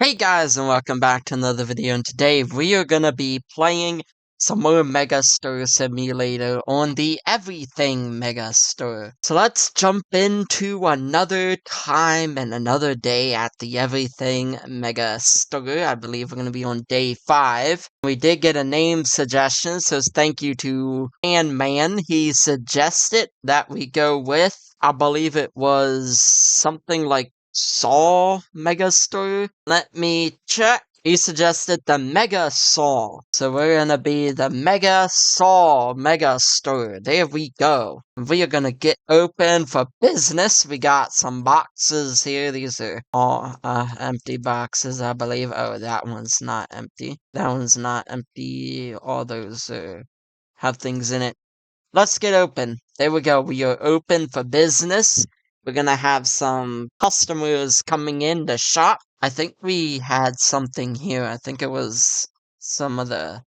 Hey guys, and welcome back to another video, and today we are gonna be playing some more Megastore Simulator on the Everything Megastore. So let's jump into another time and another day at the Everything Megastore. I believe we're gonna be on day 5. We did get a name suggestion, so thank you to Man. He suggested that we go with, I believe it was something like Saw Megastore? Let me check. He suggested the Mega Saw. So we're gonna be the Mega Saw Megastore. There we go. We are gonna get open for business. We got some boxes here. These are all empty boxes, I believe. Oh, that one's not empty. That one's not empty. All those have things in it. Let's get open. There we go. We are open for business. We're gonna have some customers coming in to shop. I think we had something here. I think it was some of the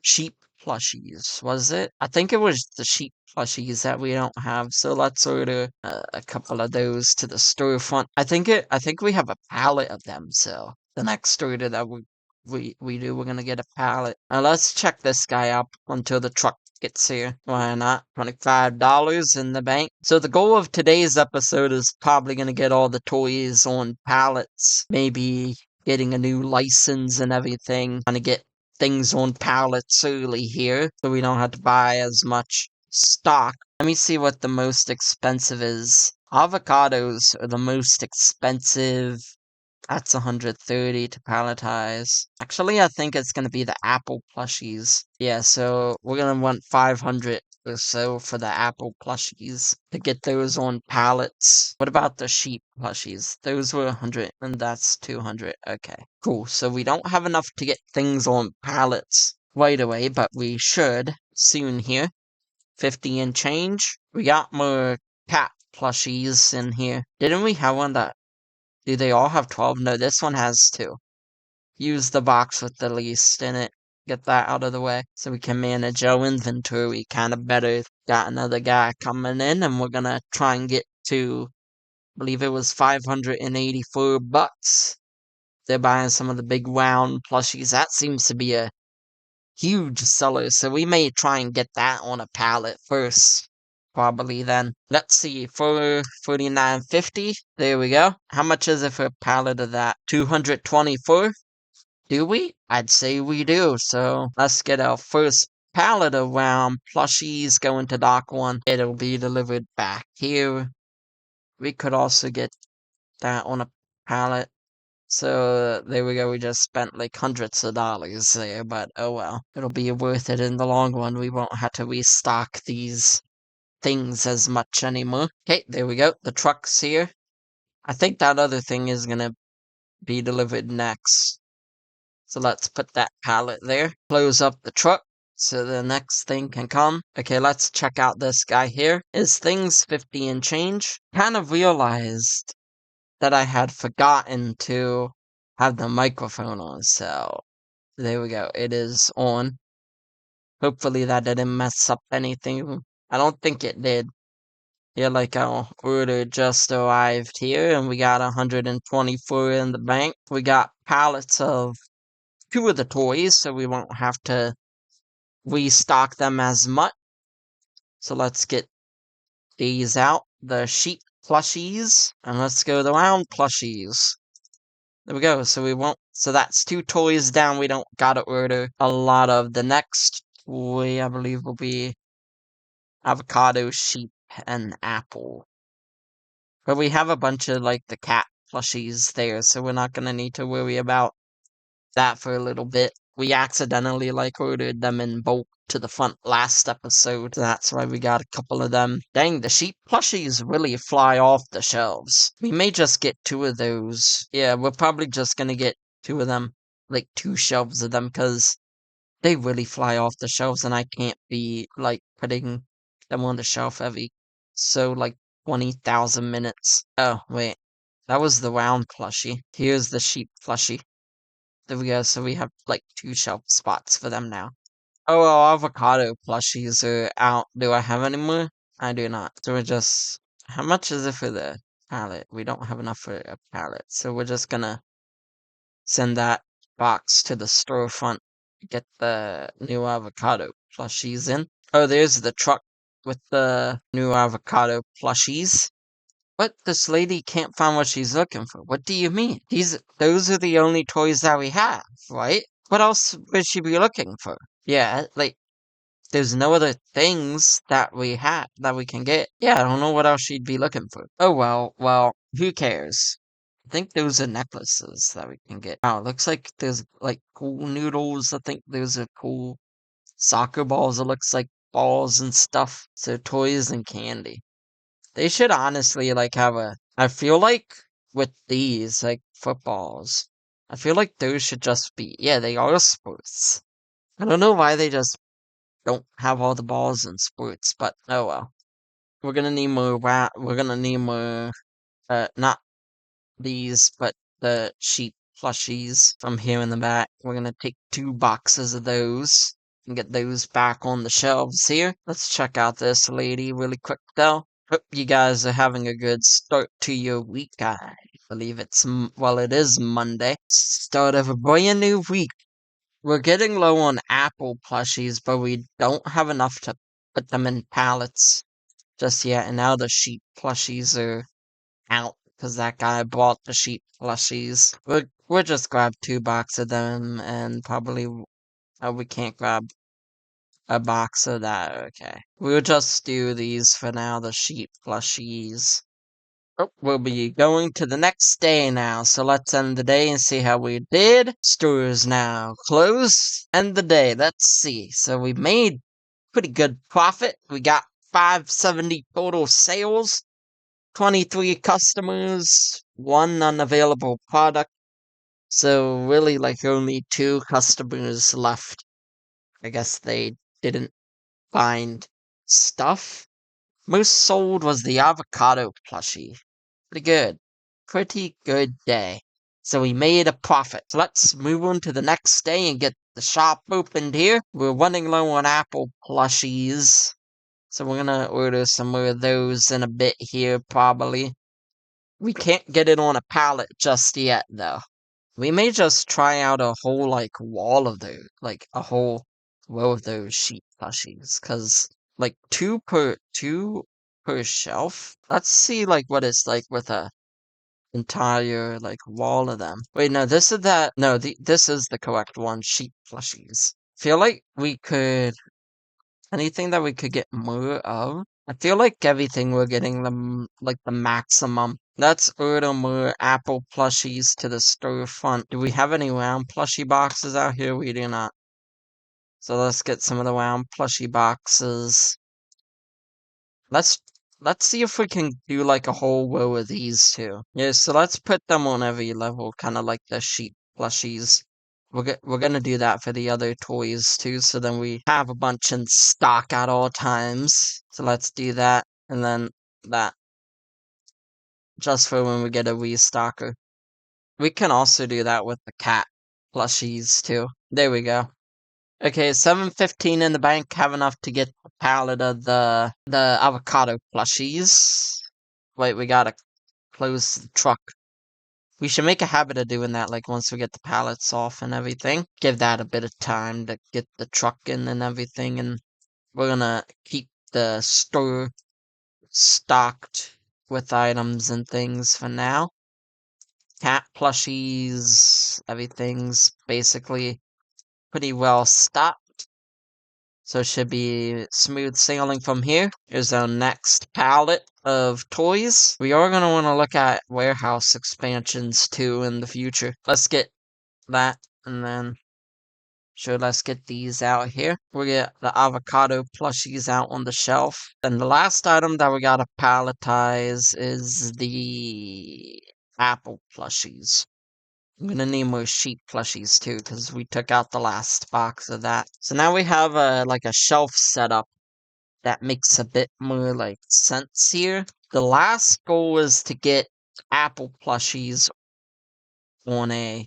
sheep plushies, was it? I think it was the sheep plushies that we don't have. So let's order a couple of those to the storefront. I think we have a pallet of them. So the next order that we do, we're gonna get a pallet. Now let's check this guy up until the truck gets here. Why not? $25 in the bank. So the goal of today's episode is probably gonna get all the toys on pallets. Maybe getting a new license and everything. Trying to get things on pallets early here so we don't have to buy as much stock. Let me see what the most expensive is. Avocados are the most expensive. That's 130 to palletize. Actually, I think it's going to be the apple plushies. Yeah, so we're going to want 500 or so for the apple plushies to get those on pallets. What about the sheep plushies? Those were 100 and that's 200. Okay, cool. So we don't have enough to get things on pallets right away, but we should soon here. 50 and change. We got more cat plushies in here. Didn't we have one that do they all have 12? No, this one has 2. Use the box with the least in it. Get that out of the way so we can manage our inventory kind of better. Got another guy coming in and we're gonna try and get to, I believe it was 584 bucks. They're buying some of the big round plushies. That seems to be a huge seller, so we may try and get that on a pallet first. Probably then. Let's see, for 49.50. There we go. How much is it for a pallet of that? 224? Do we? I'd say we do. So let's get our first pallet of round plushies going to dock 1. It'll be delivered back here. We could also get that on a pallet. So there we go. We just spent like hundreds of dollars there, but oh well. It'll be worth it in the long run. We won't have to restock these things as much anymore. Okay, there we go. The truck's here. I think that other thing is gonna be delivered next. So let's put that pallet there. Close up the truck so the next thing can come. Okay, let's check out this guy here. Is things 50 and change? Kind of realized that I had forgotten to have the microphone on, so there we go. It is on. Hopefully that didn't mess up anything. I don't think it did. Yeah, like our order just arrived here and we got 124 in the bank. We got pallets of 2 of the toys, so we won't have to restock them as much. So let's get these out. The sheep plushies. And let's go the round plushies. There we go. So we won't. So that's 2 toys down. We don't gotta order a lot of. The next toy, I believe, will be avocado, sheep, and apple. But we have a bunch of like the cat plushies there, so we're not gonna need to worry about that for a little bit. We accidentally like ordered them in bulk to the front last episode. That's why we got a couple of them. Dang, the sheep plushies really fly off the shelves. We may just get 2 of those. Yeah, we're probably just gonna get 2 of them. Like 2 shelves of them, because they really fly off the shelves and I can't be like putting them on the shelf every like 20,000 minutes. Oh, wait. That was the round plushie. Here's the sheep plushie. There we go. So we have like 2 shelf spots for them now. Oh, well, avocado plushies are out. Do I have any more? I do not. So we're just. How much is it for the pallet? We don't have enough for a pallet. So we're just gonna send that box to the storefront to get the new avocado plushies in. Oh, there's the truck with the new avocado plushies. But this lady can't find what she's looking for. What do you mean? Those are the only toys that we have, right? What else would she be looking for? Yeah, like there's no other things that we can get. Yeah, I don't know what else she'd be looking for. Oh well, who cares? I think those are necklaces that we can get. Oh, it looks like there's like cool noodles. I think there's a cool soccer balls. It looks like balls and stuff. So toys and candy. They should honestly like have a. I feel like with these like footballs, I feel like those should just be. Yeah, they are sports. I don't know why they just don't have all the balls in sports, but oh well. We're gonna need more. We're gonna need more. Not these, but the sheep plushies from here in the back. We're gonna take 2 boxes of those and get those back on the shelves here. Let's check out this lady really quick though. Hope you guys are having a good start to your week. I believe well, it is Monday. Start of a brand new week. We're getting low on Apple plushies, but we don't have enough to put them in pallets just yet. And now the sheep plushies are out because that guy bought the sheep plushies. We'll just grab 2 boxes of them and probably we can't grab a box of that. Okay, we'll just do these for now. The sheep plushies. Oh, we'll be going to the next day now, so let's end the day and see how we did. Store is now closed. End the day. Let's see. So we made pretty good profit. We got 570 total sales. 23 customers, 1 unavailable product. So really like only 2 customers left. I guess they didn't find stuff. Most sold was the avocado plushie. Pretty good. Pretty good day. So we made a profit. Let's move on to the next day and get the shop opened here. We're running low on apple plushies. So we're gonna order some more of those in a bit here, probably. We can't get it on a pallet just yet, though. We may just try out a whole, like, wall of those, like, a whole row of those sheep plushies, because, like, two per shelf? Let's see, like, what it's like with a entire, like, wall of them. Wait, no, this is the correct one, sheep plushies. Feel like we could anything that we could get more of? I feel like everything we're getting like the maximum. Let's order more apple plushies to the storefront. Do we have any round plushie boxes out here? We do not. So let's get some of the round plushie boxes. Let's let's see if we can do like a whole row of these two. Yeah, so let's put them on every level, kind of like the sheep plushies. We're gonna do that for the other toys too, so then we have a bunch in stock at all times. So let's do that, and then that, just for when we get a restocker. We can also do that with the cat plushies too. There we go. Okay, 715 in the bank, have enough to get a pallet of the avocado plushies. Wait, we gotta close the truck. We should make a habit of doing that, like once we get the pallets off and everything. Give that a bit of time to get the truck in and everything, and we're gonna keep the store stocked with items and things for now. Cat plushies, everything's basically pretty well stocked. So it should be smooth sailing from here. Here's our next pallet of toys. We are going to want to look at warehouse expansions too in the future. Let's get that, and then let's get these out here. We get the avocado plushies out on the shelf. And the last item that we gotta palletize is the apple plushies. I'm gonna need more sheep plushies too, because we took out the last box of that. So now we have like a shelf setup that makes a bit more like sense here. The last goal is to get apple plushies on a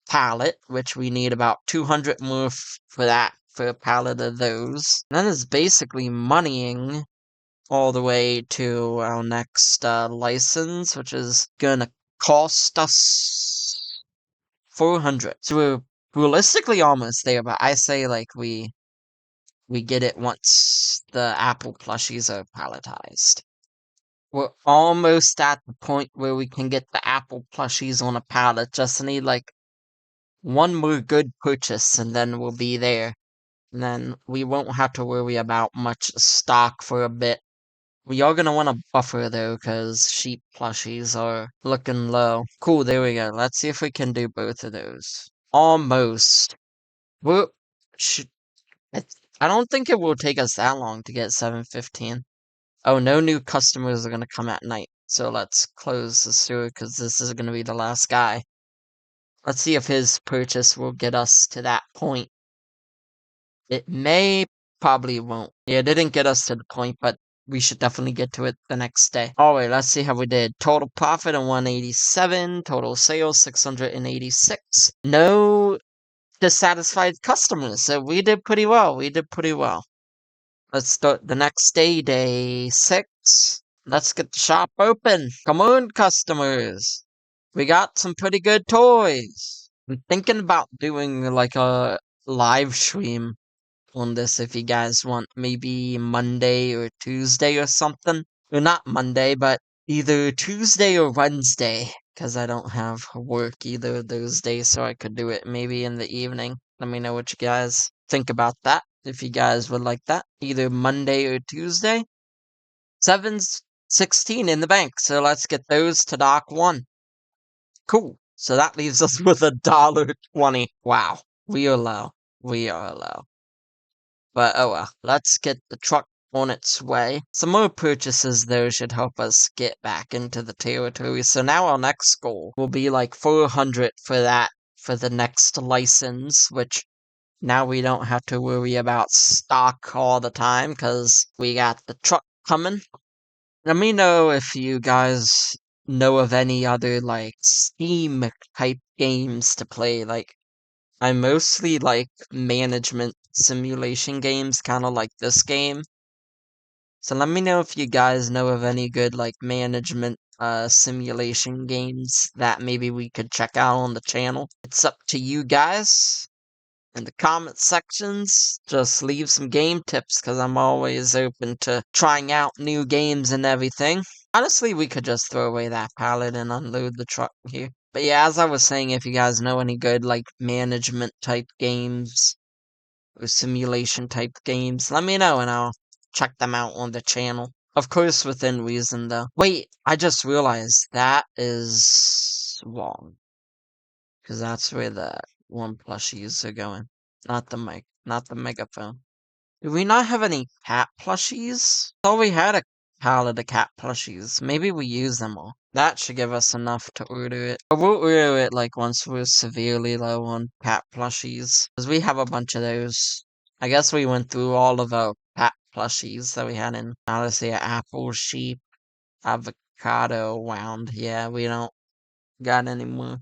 pallet, which we need about 200 more for that, for a pallet of those. And that is basically moneying all the way to our next license, which is gonna cost us 400. So we're realistically almost there, but I say like we get it once the Apple plushies are palletized. We're almost at the point where we can get the Apple plushies on a pallet. Just need like one more good purchase and then we'll be there. And then we won't have to worry about much stock for a bit. We are gonna want a buffer though, because sheep plushies are looking low. Cool, there we go. Let's see if we can do both of those. Almost. We're, sh I don't think it will take us that long to get 715. Oh, no new customers are gonna come at night. So let's close the sewer because this is gonna be the last guy. Let's see if his purchase will get us to that point. It may, probably won't. Yeah, it didn't get us to the point, but we should definitely get to it the next day. Alright, let's see how we did. Total profit of 187, total sales 686. No dissatisfied customers, so we did pretty well. We did pretty well. Let's start the next day, day 6. Let's get the shop open. Come on, customers. We got some pretty good toys. I'm thinking about doing like a live stream on this if you guys want. Maybe Monday or Tuesday or something. Or not Monday, but either Tuesday or Wednesday. Because I don't have work either of those days, so I could do it maybe in the evening. Let me know what you guys think about that. If you guys would like that. Either Monday or Tuesday. 716 in the bank, so let's get those to Dock 1. Cool. So that leaves us with $1.20. Wow. We are low. We are low. But oh well, let's get the truck on its way. Some more purchases though should help us get back into the territory. So now our next goal will be like 400 for that, for the next license, which now we don't have to worry about stock all the time because we got the truck coming. Let me know if you guys know of any other like Steam type games to play. Like I mostly like management simulation games, kind of like this game. So let me know if you guys know of any good like management simulation games that maybe we could check out on the channel. It's up to you guys in the comment sections. Just leave some game tips because I'm always open to trying out new games and everything. Honestly, we could just throw away that pallet and unload the truck here. But yeah, as I was saying, if you guys know any good like management type games or simulation type games, let me know and I'll check them out on the channel. Of course, within reason though. Wait, I just realized that is wrong. Because that's where the one plushies are going. Not the mic, not the megaphone. Do we not have any cat plushies? I thought we had a pallet of cat plushies. Maybe we use them all. That should give us enough to order it. But we'll order it like once we're severely low on cat plushies. Because we have a bunch of those. I guess we went through all of our cat plushies that we had in, honestly, apple, sheep, avocado, wound. Yeah, we don't got any more.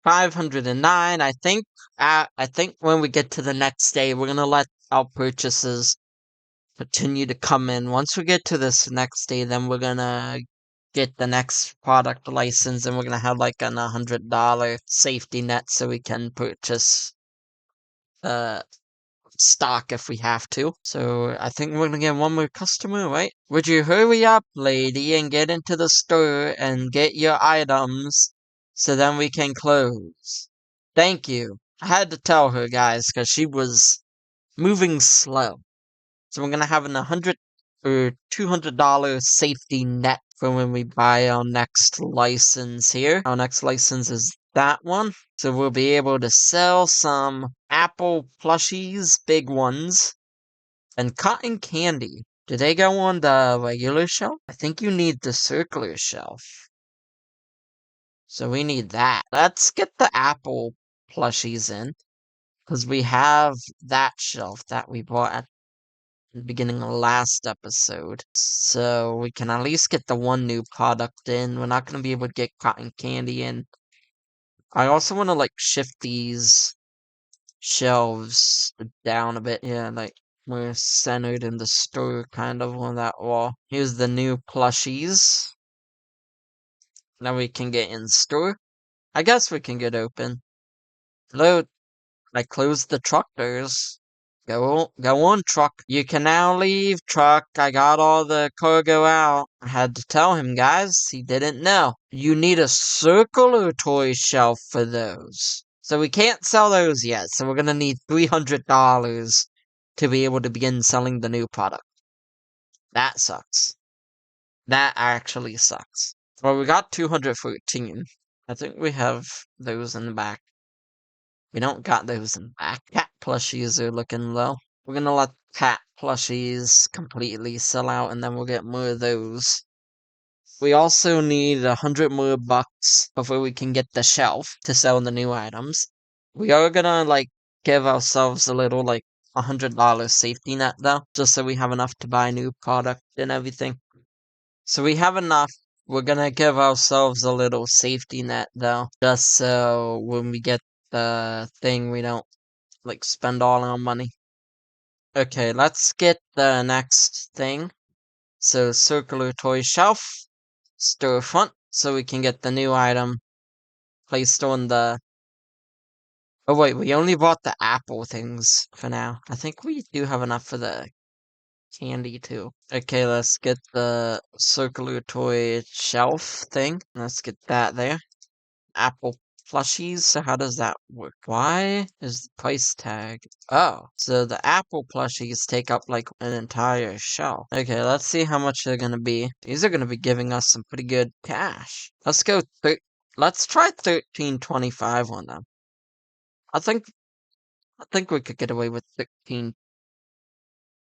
509, I think. I think when we get to the next day, we're gonna let our purchases continue to come in. Once we get to this next day, then we're gonna get the next product license and we're gonna have like an $100 safety net so we can purchase uh stock if we have to. So I think we're gonna get one more customer, right? Would you hurry up, lady, and get into the store and get your items so then we can close? Thank you. I had to tell her, guys, because she was moving slow. So we're gonna have an 100 or $200 safety net for when we buy our next license here. Our next license is that one. So we'll be able to sell some Apple plushies, big ones, and cotton candy. Do they go on the regular shelf? I think you need the circular shelf. So we need that. Let's get the Apple plushies in. Because we have that shelf that we bought at the beginning of the last episode. So we can at least get the one new product in. We're not going to be able to get cotton candy in. I also want to like shift these shelves down a bit. Yeah, like we're centered in the store kind of on that wall. Here's the new plushies. Now we can get in store. I guess we can get open. Hello, I closed the truck doors. Go on, truck. You can now leave, truck. I got all the cargo out. I had to tell him, guys. He didn't know. You need a circular toy shelf for those. So we can't sell those yet. So we're gonna need $300 to be able to begin selling the new product. That sucks. That actually sucks. Well, we got 214. I think we have those in the back. We don't got those in the back. Cat plushies are looking low. We're gonna let cat plushies completely sell out and then we'll get more of those. We also need 100 more bucks before we can get the shelf to sell the new items. We are gonna give ourselves a little $100 safety net though, just so we have enough to buy new product and everything. So we have enough. We're gonna give ourselves a little safety net though, just so when we get the thing we don't spend all our money. Okay, let's get the next thing. So circular toy shelf, storefront, so we can get the new item placed on the. Oh wait, we only bought the apple things for now. I think we do have enough for the candy too. Okay, let's get the circular toy shelf thing. Let's get that there. Apple plushies. So how does that work? Why is the price tag? Oh, so the Apple plushies take up an entire shelf. Okay, let's see how much they're gonna be. These are gonna be giving us some pretty good cash. Let's try 13.25 on them. I think I think we could get away with 13.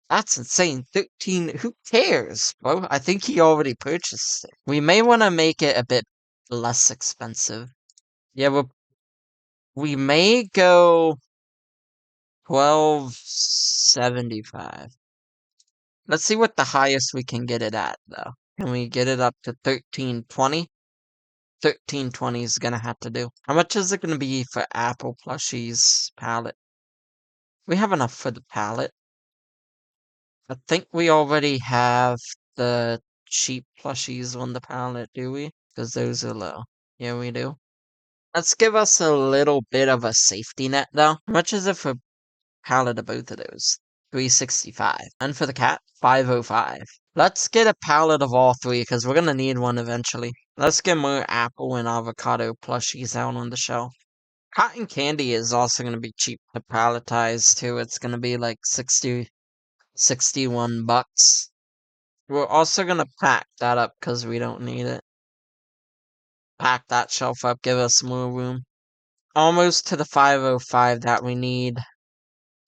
That's insane. 13. Who cares, bro? I think he already purchased it. We may want to make it a bit less expensive. Yeah, we may go 12.75. Let's see what the highest we can get it at, though. Can we get it up to 13.20? 13.20 is gonna have to do. How much is it gonna be for Apple plushies palette? We have enough for the palette. I think we already have the cheap plushies on the palette, do we? Because those are low. Yeah, we do. Let's give us a little bit of a safety net, though. How much is it for palette of both of those? 365. And for the cat, 505. Let's get a palette of all three, because we're gonna need one eventually. Let's get more apple and avocado plushies out on the shelf. Cotton candy is also gonna be cheap to palletize too. It's gonna be like 61 bucks. We're also gonna pack that up because we don't need it. Pack that shelf up, give us more room. Almost to the 505 that we need.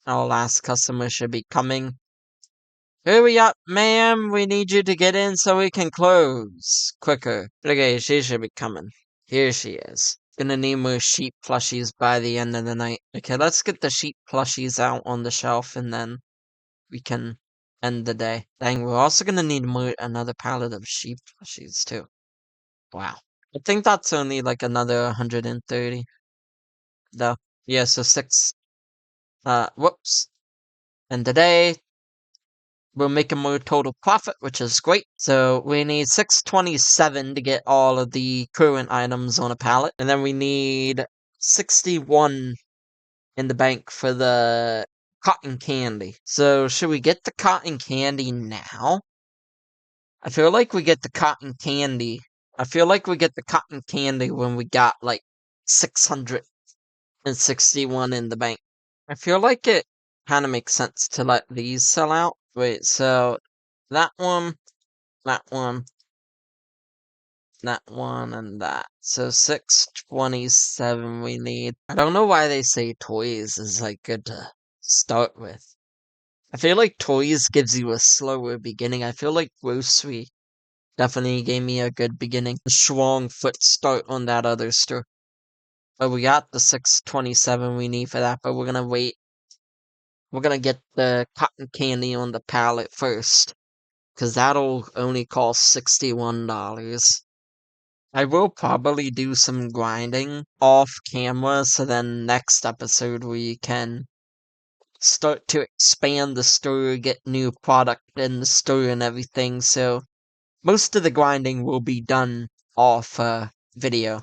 Our last customer should be coming. Hurry up, ma'am. We need you to get in so we can close. Quicker. Okay, she should be coming. Here she is. Gonna need more sheep plushies by the end of the night. Okay, let's get the sheep plushies out on the shelf and then we can end the day. Dang, we're also gonna need another pallet of sheep plushies too. Wow. I think that's only another 130 though. Yeah, so six. Whoops. And today we're making more total profit, which is great. So we need 627 to get all of the current items on a pallet. And then we need 61 in the bank for the cotton candy. So should we get the cotton candy now? I feel like we get the cotton candy. I feel like we get the cotton candy when we got 661 in the bank. I feel like it kind of makes sense to let these sell out. Wait, so that one, that one, that one, and that. So 627 we need. I don't know why they say toys is good to start with. I feel like toys gives you a slower beginning. I feel like grocery definitely gave me a good beginning. A strong foot start on that other store. But we got the 627 we need for that, but we're gonna wait. We're gonna get the cotton candy on the pallet first. Cause that'll only cost $61. I will probably do some grinding off camera, so then next episode we can start to expand the store, get new product in the store and everything, so most of the grinding will be done off video.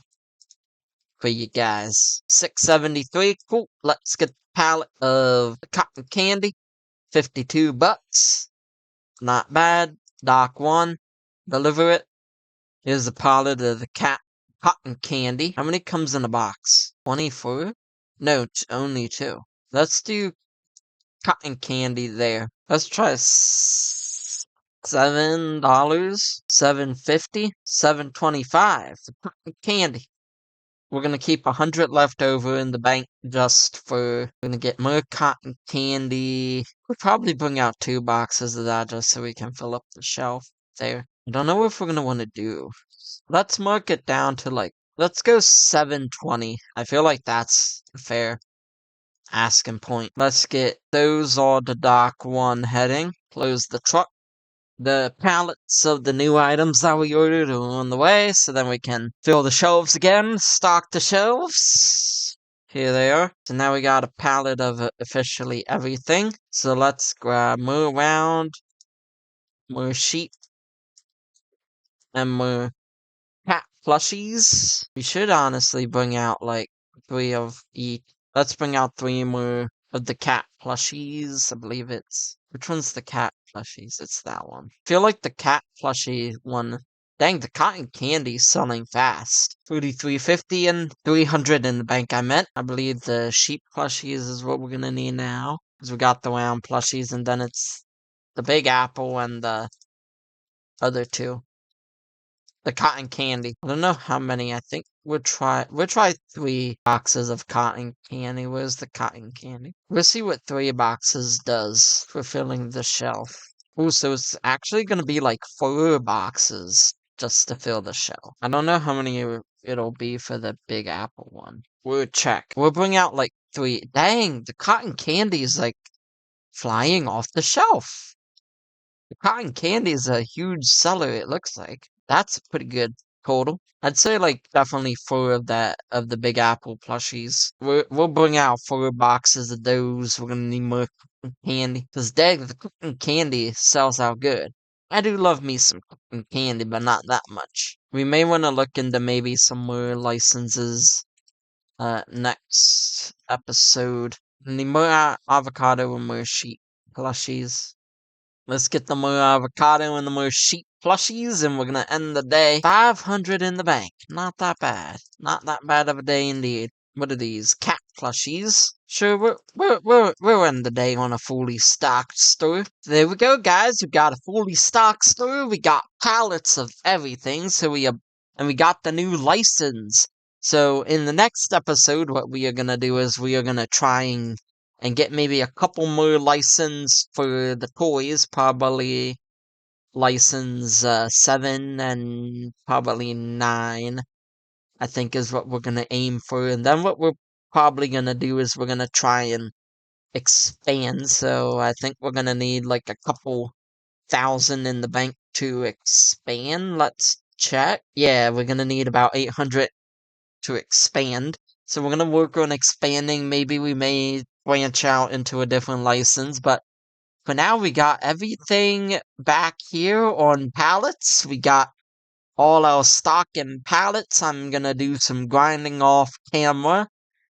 for you guys. $6.73. Cool. Let's get the pallet of cotton candy. $52. Not bad. Dock 1. Deliver it. Here's the pallet of the cotton candy. How many comes in a box? 24? No, only 2. Let's do cotton candy there. Let's try $7, $7.50, $7.25 for cotton candy. We're gonna keep 100 left over in the bank just for. We're gonna get more cotton candy. We'll probably bring out 2 boxes of that just so we can fill up the shelf there. I don't know if we're gonna want to do. Let's mark it down to like. Let's go 720. I feel like that's fair asking point. Let's get those all to dock 1 heading. Close the truck. The pallets of the new items that we ordered are on the way, so then we can fill the shelves again, stock the shelves. Here they are. So now we got a pallet of officially everything. So let's grab more round, more sheep, and more cat plushies. We should honestly bring out like 3 of each. Let's bring out 3 more of the cat plushies. I believe it's. Which one's the cat plushies? It's that one. I feel like the cat plushie one. Dang, the cotton candy's selling fast. 33.50 and 300 in the bank, I meant. I believe the sheep plushies is what we're gonna need now. Because we got the round plushies and then it's the big apple and the other 2. The cotton candy. I don't know how many. I think we'll try 3 boxes of cotton candy. Where's the cotton candy? We'll see what 3 boxes does for filling the shelf. Ooh, so it's actually gonna be like 4 boxes just to fill the shelf. I don't know how many it'll be for the big apple one. We'll check. We'll bring out like 3. Dang, the cotton candy is like flying off the shelf. The cotton candy is a huge seller, it looks like. That's a pretty good total. I'd say like definitely 4 of the big apple plushies. We'll bring out 4 boxes of those. We're gonna need more cotton candy. Cause dang, the cotton candy sells out good. I do love me some cotton candy, but not that much. We may want to look into maybe some more licenses next episode. Need more avocado and more sheep plushies. Let's get the more avocado and the more sheep plushies, and we're gonna end the day 500 in the bank. Not that bad. Not that bad of a day indeed. What are these? Cat plushies? Sure, we'll end the day on a fully stocked store. There we go, guys. We got a fully stocked store. We got pallets of everything. And we got the new license. So in the next episode, what we are gonna do is we are gonna try and get maybe a couple more license for the toys, probably license 7 and probably 9, I think is what we're gonna aim for. And then what we're probably gonna do is we're gonna try and expand. So I think we're gonna need like a couple thousand in the bank to expand. Let's check. Yeah, we're gonna need about 800 to expand. So we're gonna work on expanding. Maybe we may branch out into a different license, but for now we got everything back here on pallets. We got all our stock in pallets. I'm gonna do some grinding off camera,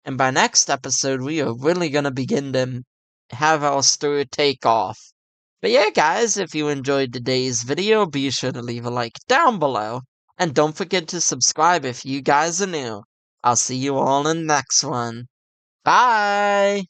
and by next episode we are really gonna begin to have our store take off. But yeah, guys, if you enjoyed today's video, be sure to leave a like down below. And don't forget to subscribe if you guys are new. I'll see you all in the next one. Bye!